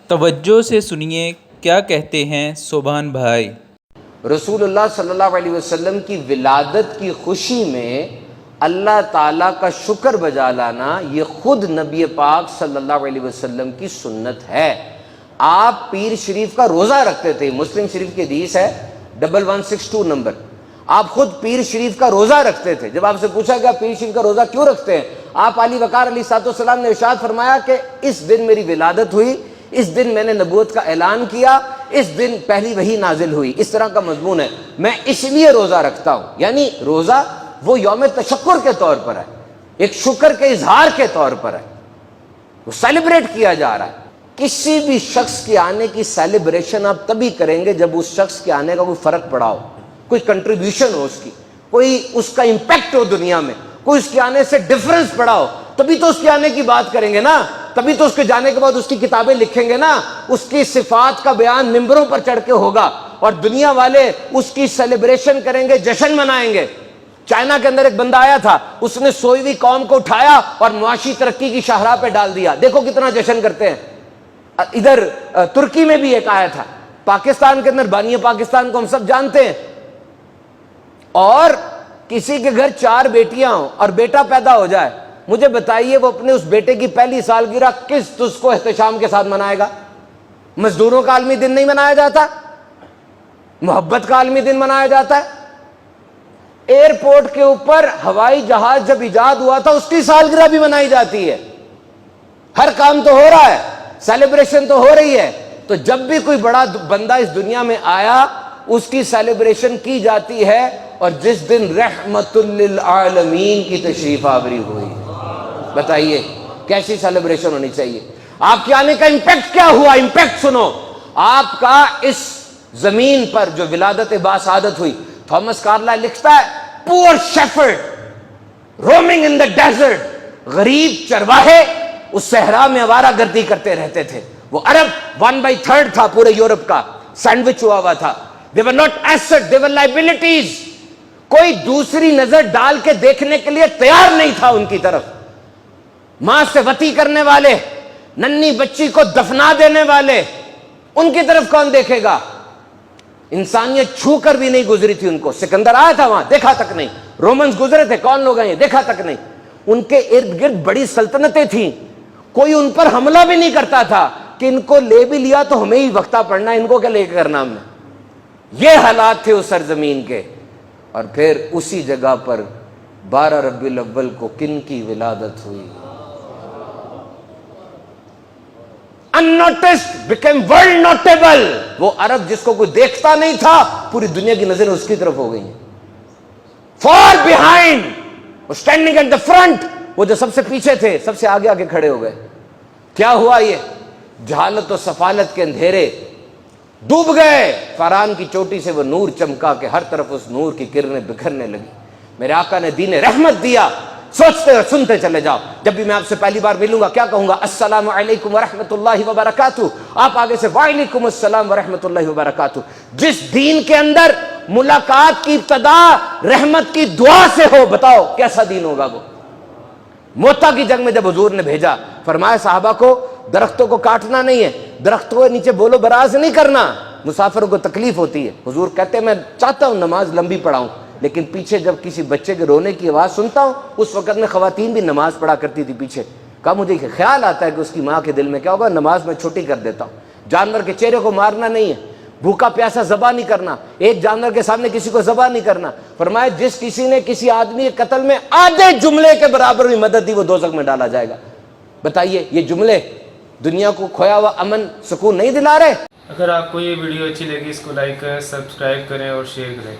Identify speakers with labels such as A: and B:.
A: توجہ سے سنیے کیا کہتے ہیں سبحان بھائی۔
B: رسول اللہ صلی اللہ علیہ وسلم کی ولادت کی خوشی میں اللہ تعالیٰ کا شکر بجا لانا یہ خود نبی پاک صلی اللہ علیہ وسلم کی سنت ہے۔ آپ پیر شریف کا روزہ رکھتے تھے، مسلم شریف کی حدیث ہے 1162 نمبر۔ آپ خود پیر شریف کا روزہ رکھتے تھے۔ جب آپ سے پوچھا گیا پیر شریف کا روزہ کیوں رکھتے ہیں، آپ علی وقار علیہ السلام نے ارشاد فرمایا کہ اس دن میری ولادت ہوئی، اس دن میں نے نبوت کا اعلان کیا، اس دن پہلی وحی نازل ہوئی، اس طرح کا مضمون ہے، میں اس لیے روزہ رکھتا ہوں۔ یعنی روزہ وہ یوم تشکر کے طور پر ہے، ایک شکر کے اظہار کے طور پر ہے، وہ سیلیبریٹ کیا جا رہا ہے۔ کسی بھی شخص کے آنے کی سیلیبریشن آپ تبھی کریں گے جب اس شخص کے آنے کا کوئی فرق پڑا ہو، کوئی کنٹریبیوشن ہو اس کی، کوئی اس کا امپیکٹ ہو دنیا میں، کوئی اس کے آنے سے ڈفرنس پڑا ہو، تبھی تو اس کے آنے کی بات کریں گے نا، تبھی تو اس کے جانے کے بعد اس کی کتابیں لکھیں گے نا، اس کی صفات کا بیان ممبروں پر چڑھ کے ہوگا اور دنیا والے اس کی سیلیبریشن کریں گے، جشن منائیں گے۔ چائنا کے اندر ایک بندہ آیا تھا، اس نے سوئی ہوئی قوم کو اٹھایا اور معاشی ترقی کی شاہراہ پہ ڈال دیا، دیکھو کتنا جشن کرتے ہیں۔ ادھر ترکی میں بھی ایک آیا تھا، پاکستان کے اندر بانی پاکستان کو ہم سب جانتے ہیں، اور کسی کے گھر 4 بیٹیاں ہوں اور بیٹا پیدا ہو جائے، مجھے بتائیے وہ اپنے اس بیٹے کی پہلی سالگرہ کس اس کو احتشام کے ساتھ منائے گا؟ مزدوروں کا عالمی دن نہیں منایا جاتا؟ محبت کا عالمی دن منایا جاتا ہے؟ ایئرپورٹ کے اوپر ہوائی جہاز جب ایجاد ہوا تھا اس کی سالگرہ بھی منائی جاتی ہے۔ ہر کام تو ہو رہا ہے، سیلیبریشن تو ہو رہی ہے، تو جب بھی کوئی بڑا بندہ اس دنیا میں آیا اس کی سیلیبریشن کی جاتی ہے، اور جس دن رحمت للعالمین کی تشریف آوری ہوئی، بتائیے کیسی سیلیبریشن ہونی چاہیے؟ آپ کے آنے کا امپیکٹ کیا ہوا؟ امپیکٹ سنو، آپ کا اس زمین پر جو ولادت باسعادت ہوئی۔ تھامس کارلائل لکھتا ہے poor shepherd roaming in the desert, غریب چرواہے اس صحرا میں آوارہ گردی کرتے رہتے تھے۔ وہ عرب 1/3 تھا پورے یورپ کا، سینڈوچ ہوا تھا۔ they were not asset, they were liabilities۔ کوئی دوسری نظر ڈال کے دیکھنے کے لیے تیار نہیں تھا ان کی طرف۔ ماں سے وطی کرنے والے، ننھی بچی کو دفنا دینے والے، ان کی طرف کون دیکھے گا؟ انسانیت چھو کر بھی نہیں گزری تھی ان کو۔ سکندر آیا تھا وہاں، دیکھا تک نہیں۔ رومنز گزرے تھے، کون لوگ ہیں یہ، دیکھا تک نہیں۔ ان کے ارد گرد بڑی سلطنتیں تھیں، کوئی ان پر حملہ بھی نہیں کرتا تھا کہ ان کو لے بھی لیا تو ہمیں ہی وقتہ پڑنا، ان کو کیا لے کے کرنا ہم نے۔ یہ حالات تھے اس سرزمین کے۔ اور پھر اسی جگہ پر 12 ربیع الاول کو کن کی ولادت ہوئی؟ unnoticed became world notable۔ وہ عرب جس کو کوئی دیکھتا نہیں تھا، پوری دنیا کی نظریں اس کی طرف ہو گئی ہیں۔ far behind، وہ standing at the front، وہ جو سب سے پیچھے تھے سب سے آگے آگے کھڑے ہو گئے۔ کیا ہوا؟ یہ جہالت و سفالت کے اندھیرے ڈوب گئے، فاران کی چوٹی سے وہ نور چمکا کہ ہر طرف اس نور کی کرنیں بکھرنے لگی۔ میرے آقا نے دین رحمت دیا، سوچتے اور سنتے چلے جاؤ۔ جب بھی میں آپ سے پہلی بار ملوں گا کیا کہوں گا؟ السلام علیکم ورحمۃ اللہ وبرکاتہ۔ آپ آگے سے وعلیکم السلام ورحمۃ اللہ وبرکاتہ۔ جس دین کے اندر ملاقات کی ابتدا رحمت کی دعا سے ہو، بتاؤ کیسا دین ہوگا وہ؟ موتا کی جنگ میں جب حضور نے بھیجا، فرمایا صحابہ کو درختوں کو کاٹنا نہیں ہے، درختوں کے نیچے بولو براز نہیں کرنا، مسافروں کو تکلیف ہوتی ہے۔ حضور کہتے ہیں میں چاہتا ہوں نماز لمبی پڑھاؤں، لیکن پیچھے جب کسی بچے کے رونے کی آواز سنتا ہوں، اس وقت میں خواتین بھی نماز پڑھا کرتی تھی پیچھے، کہا مجھے خیال آتا ہے کہ اس کی ماں کے دل میں کیا ہوگا، نماز میں چھوٹی کر دیتا ہوں۔ جانور کے چہرے کو مارنا نہیں ہے، بھوکا پیاسا ذبح نہیں کرنا، ایک جانور کے سامنے کسی کو ذبح نہیں کرنا۔ فرمایا جس کسی نے کسی آدمی کے قتل میں آدھے جملے کے برابر بھی مدد دی وہ دوزخ میں ڈالا جائے گا۔ بتائیے یہ جملے دنیا کو کھویا ہوا امن سکون نہیں دلا رہے؟
C: اگر آپ کو یہ ویڈیو اچھی لگی اس کو لائک کریں، سبسکرائب کریں اور شیئر کریں۔